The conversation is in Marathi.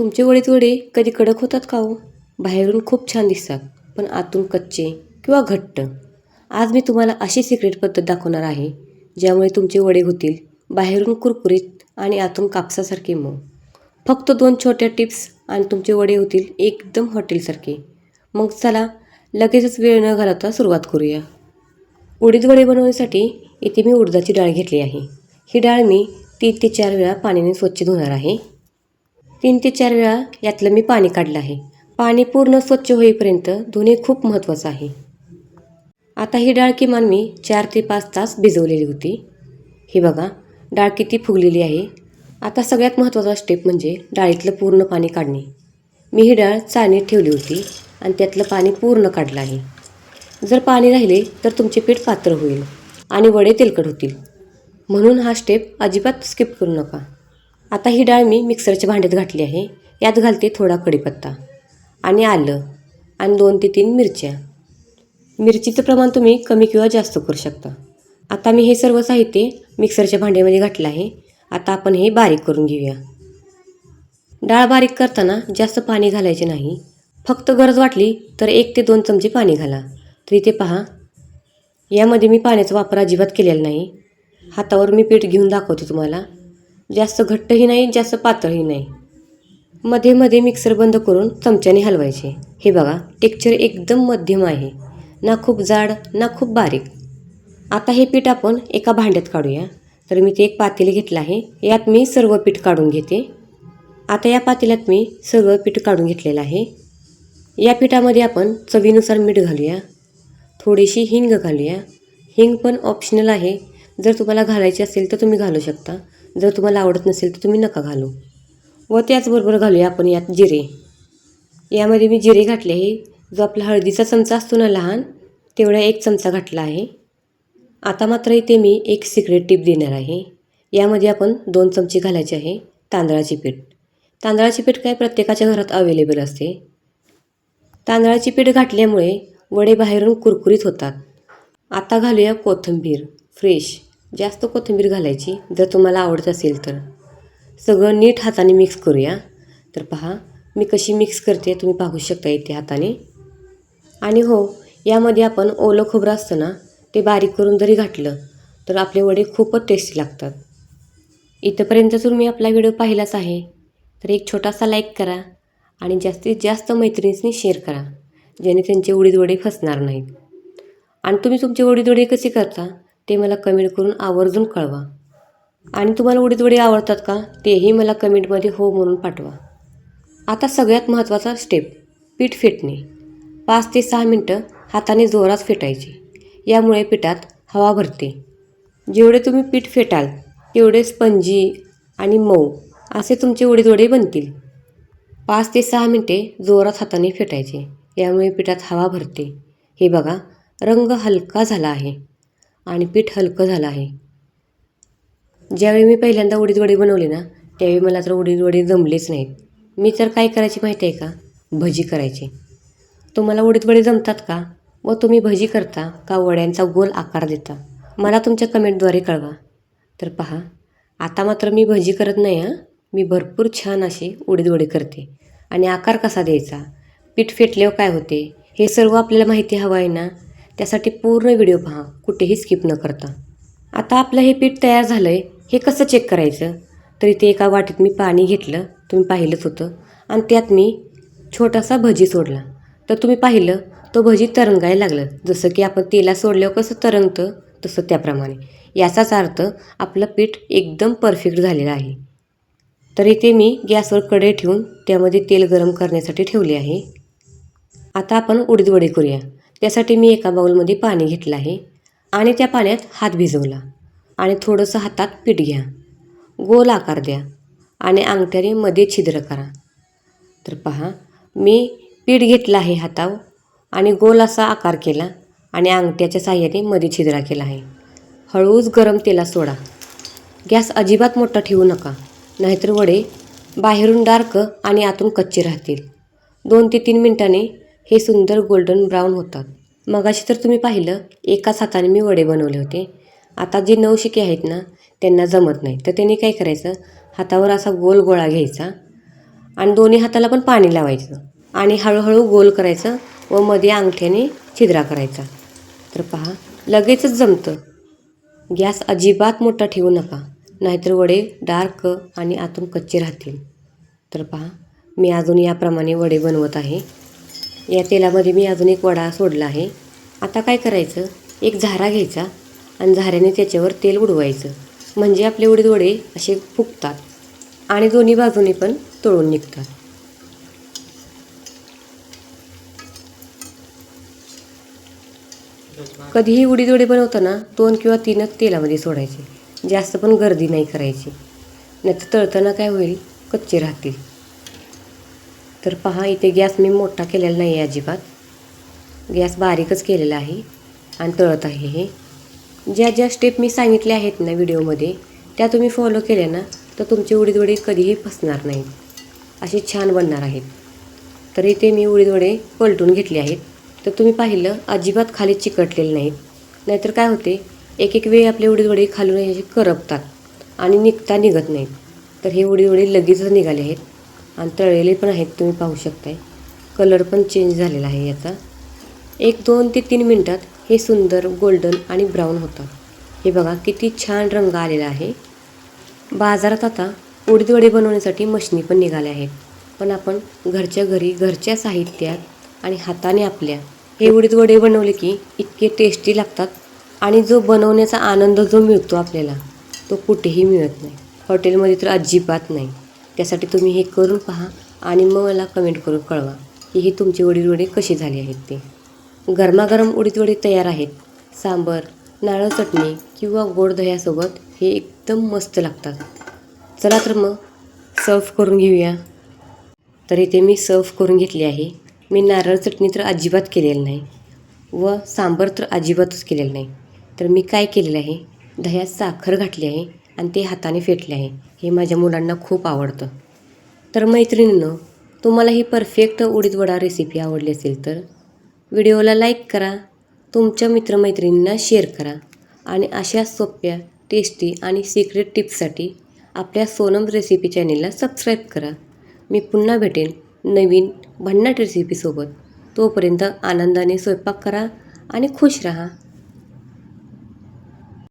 तुमचे उडीद वडे कधी कडक होतात का हो? बाहेरून खूप छान दिसतात, पण आतून कच्चे किंवा घट्ट. आज मी तुम्हाला अशी सिक्रेट पद्धत दाखवणार आहे, ज्यामुळे तुमचे वडे होतील बाहेरून कुरकुरीत आणि आतून कापसासारखे मऊ. फक्त 2 छोट्या टिप्स आणि तुमचे वडे होतील एकदम हॉटेलसारखे. मग चला, लगेचच वेळ न घालवता सुरुवात करूया. उडीद वडे बनवण्यासाठी इथे मी उडदाची डाळ घेतली आहे. ही डाळ मी 3 ते 4 वेळा पाण्याने स्वच्छ धुणार आहे. 3 ते 4 वेळा यातलं मी पाणी काढलं आहे. पाणी पूर्ण स्वच्छ होईपर्यंत धुणे खूप महत्त्वाचं आहे. आता ही डाळ किमान मी 4 ते 5 तास भिजवलेली होती. हे बघा, डाळ किती फुगलेली आहे. आता सगळ्यात महत्त्वाचा स्टेप म्हणजे डाळीतलं पूर्ण पाणी काढणे. मी ही डाळ चाळणीत ठेवली होती आणि त्यातलं पाणी पूर्ण काढलं आहे. जर पाणी राहिले तर तुमचे पीठ पातळ होईल आणि वडे तेलकट होतील. म्हणून हा स्टेप अजिबात स्किप करू नका. आता ही डाळ मी मिक्सरच्या भांड्यात घातली आहे. यात घालते थोडा कढीपत्ता आणि आलं आणि 2 ते 3 मिरच्या. मिरचीचं प्रमाण तुम्ही कमी किंवा जास्त करू शकता. आता मी हे सर्व साहित्य मिक्सरच्या भांड्यामध्ये घातलं आहे. आता आपण हे बारीक करून घेऊया. डाळ बारीक करताना जास्त पाणी घालायचे नाही. फक्त गरज वाटली तर 1 ते 2 चमचे पाणी घाला. तर इथे पहा, यामध्ये मी पाण्याचा वापर अजिबात केलेला नाही. हातावर मी पीठ घेऊन दाखवते तुम्हाला. जास्त घट्टही नाही, जास्त पातळही नाही. मध्ये मध्ये मिक्सर बंद करून चमच्याने हलवायचे. हे बघा, टेक्स्चर एकदम मध्यम आहे, ना खूप जाड ना खूप बारीक. आता हे पीठ आपण एका भांड्यात काढूया. तर मी ते एक पातेले घेतलं आहे. यात मी सर्व पीठ काढून घेते. आता या पातेल्यात मी सगळं पीठ काढून घेतलेलं आहे. या पिठामध्ये आपण चवीनुसार मीठ घालूया. थोडीशी हिंग घालूया. हिंग पण ऑप्शनल आहे. जर तुम्हाला घालायची असेल तर तुम्ही घालू शकता. जर तुम्हाला आवडत नसेल तर तुम्ही नका घालू. व त्याचबरोबर घालूया आपण यात जिरे. यामध्ये मी जिरे घातले आहे. जो आपला हळदीचा चमचा असतो ना लहान, तेवढा 1 चमचा घातला आहे. आता मात्र इथे मी एक सिक्रेट टिप देणार आहे. यामध्ये आपण 2 चमचे घालायचे आहे तांदळाचे पीठ. तांदळाचे पीठ काय प्रत्येकाच्या घरात अवेलेबल असते. तांदळाचे पीठ घातल्यामुळे वडे बाहेरून कुरकुरीत होतात. आता घालूया कोथिंबीर फ्रेश. जास्त कोथिंबीर घालायची जर तुम्हाला आवडत असेल तर. सगळं नीट हाताने मिक्स करूया. तर पहा, मी कशी मिक्स करते तुम्ही पाहू शकता इथे हाताने. आणि हो, यामध्ये आपण ओलं खोबरं असतं ना, ते बारीक करून जरी घातलं तर आपले वडे खूपच टेस्टी लागतात. इथंपर्यंत जर मी आपला व्हिडिओ पाहिलाच आहे तर एक छोटासा लाईक करा आणि जास्तीत जास्त मैत्रिणींनी शेअर करा, ज्याने त्यांचे उडीद वडे फसणार नाहीत. आणि तुम्ही तुमचे उडीद वडे कसे करता ते मला कमेंट करून आवर्जून कळवा. आणि तुम्हाला उडीद वडे आवडतात का तेही मला कमेंटमध्ये हो म्हणून पाठवा. आता सगळ्यात महत्त्वाचा स्टेप, पीठ फेटणे. 5 ते 6 मिनटं हाताने जोरात फेटायचे. यामुळे पिठात हवा भरते. जेवढे तुम्ही पीठ फेटाल तेवढे स्पंजी आणि मऊ असे तुमचे उडीद वडे बनतील. 5 ते 6 मिनटे जोरात हाताने फेटायचे. यामुळे पिठात हवा भरते. हे बघा, रंग हलका झाला आहे आणि पीठ हलकं झालं आहे. ज्यावेळी मी पहिल्यांदा उडीद वडे बनवले ना, त्यावेळी मला तर उडीद वडे जमलेच नाहीत. मी तर काय करायची माहिती आहे का, भजी करायची. तुम्हाला उडीद वडे जमतात का? व तुम्ही भजी करता का वड्यांचा गोल आकार देता? मला तुमच्या कमेंटद्वारे कळवा. तर पहा, आता मात्र मी भजी करत नाही हां. मी भरपूर छान असे उडीद वडे करते. आणि आकार कसा द्यायचा, पीठ फेटल्यावर काय होते, हे सर्व आपल्याला माहिती हवं आहे ना. त्यासाठी पूर्ण व्हिडिओ पहा, कुठेही स्किप न करता. आता आपलं हे पीठ तयार झालं आहे. हे कसं चेक करायचं, तर इथे एका वाटीत मी पाणी घेतलं, तुम्ही पाहिलंच होतं. आणि त्यात मी छोटासा भजी सोडला. तर तुम्ही पाहिलं तो भजी तरंगायला लागलं. जसं की आपण तेलात सोडल्यावर कसं तरंगतं तसं त्याप्रमाणे. याचाच अर्थ आपलं पीठ एकदम परफेक्ट झालेलं आहे. तर इथे मी गॅसवर कढई ठेवून त्यामध्ये तेल गरम करण्यासाठी ठेवले आहे. आता आपण उडीद वडे करूया. त्यासाठी मी एका बाउलमध्ये पाणी घेतलं आहे आणि त्या पाण्यात हात भिजवला आणि थोडंसं हातात पीठ घ्या. गोल आकार द्या आणि अंगठ्याने मध्ये छिद्र करा. तर पहा, मी पीठ घेतलं आहे हातावर आणि गोल असा आकार केला आणि अंगठ्याच्या साहाय्याने मध्ये छिद्र केला आहे. हळूच गरम तेलात सोडा. गॅस अजिबात मोठा ठेवू नका, नाहीतर वडे बाहेरून डार्क आणि आतून कच्चे राहतील. 2 ते 3 मिनिटांनी हे सुंदर गोल्डन ब्राऊन होतात. मगाशी तर तुम्ही पाहिलं एकाच हाताने मी वडे बनवले होते. आता जे नवशिके आहेत ना, त्यांना जमत नाही, तर त्यांनी काय करायचं, हातावर असा गोल गोळा घ्यायचा आणि दोन्ही हाताला पण पाणी लावायचं आणि हळूहळू गोल करायचं व मध्ये अंगठ्याने छिद्रा करायचा. तर पहा लगेचच जमतं. गॅस अजिबात मोठा ठेवू नका, नाहीतर वडे डार्क आणि आतून कच्चे राहतील. तर पहा मी अजून याप्रमाणे वडे बनवत आहे. या तेलामध्ये मी अजून एक वडा सोडला आहे. आता काय करायचं, एक झारा घ्यायचा आणि झाऱ्याने त्याच्यावर तेल उडवायचं, म्हणजे आपले उडीद वडे असे फुगतात आणि दोन्ही बाजूने पण तळून निघतात. कधीही उडीद वडे बनवताना 2 किंवा 3च तेलामध्ये सोडायचे, जास्त पण गर्दी नाही करायची, नाहीतर तळताना काय होईल, कच्चे राहतील. तर पहा इथे गॅस मी मोठा केलेला नाही आहे अजिबात, गॅस बारीकच केलेला आहे आणि तळत आहे. हे ज्या स्टेप मी सांगितल्या आहेत ना व्हिडिओमध्ये, त्या तुम्ही फॉलो केल्या ना तर तुमचे उडीद वडे कधीही फसणार नाहीत, असे छान बनणार आहेत. तर इथे मी उडीद वडे पलटून घेतले आहेत. तर तुम्ही पाहिलं अजिबात खाली चिकटलेले नाहीत, नाहीतर काय होते एक वेळी आपले उडीद वडे खालून असे करपतात आणि निघत नाहीत. तर हे उडीद वडे लगेचच निघाले आहेत आणि तळलेले पण आहेत. तुम्ही पाहू शकताय कलर पण चेंज झालेला आहे याचा. 1-2 ते 3 मिनटात हे सुंदर गोल्डन आणि ब्राऊन होतात. हे बघा किती छान रंग आलेला आहे. बाजारात आता उडीद वडे बनवण्यासाठी मशिनी पण निघाल्या आहेत, पण आपण घरच्या घरी घरच्या साहित्यात आणि हाताने आपल्या हे उडीद वडे बनवले की इतके टेस्टी लागतात आणि जो बनवण्याचा आनंद जो मिळतो आपल्याला तो कुठेही मिळत नाही, हॉटेलमध्ये तर अजिबात नाही. त्यासाठी तुम्ही हे करून पहा आणि मग मला कमेंट करून कळवा की हे तुमचे उडीद वडे कसे झाले आहेत ते. गरमागरम उडीद वडे तयार आहेत. सांबर, नारळ चटणी किंवा गोड दह्यासोबत हे एकदम मस्त लागतात. चला तर मग सर्व करून घेऊया. तर इथे मी सर्व करून घेतली आहे. मी नारळ चटणी तर अजिबात केलेलं नाही व सांबर तर अजिबातच केलेलं नाही. तर मी काय केलेलं आहे, दह्यात साखर घातली आहे आणि ते हाताने फेटले आहे. हे माझ्या मुलांना खूप आवडतं. तर मैत्रिणींनो, तुम्हाला ही परफेक्ट उडीद वडा रेसिपी आवडली असेल तर व्हिडिओला लाईक करा, तुमच्या मित्रमैत्रिणींना शेअर करा आणि अशा सोप्या, टेस्टी आणि सिक्रेट टिप्ससाठी आपल्या सोनम रेसिपी चॅनेलला सबस्क्राईब करा. मी पुन्हा भेटेन नवीन भन्नाट रेसिपीसोबत. तोपर्यंत आनंदाने स्वयंपाक करा आणि खुश रहा.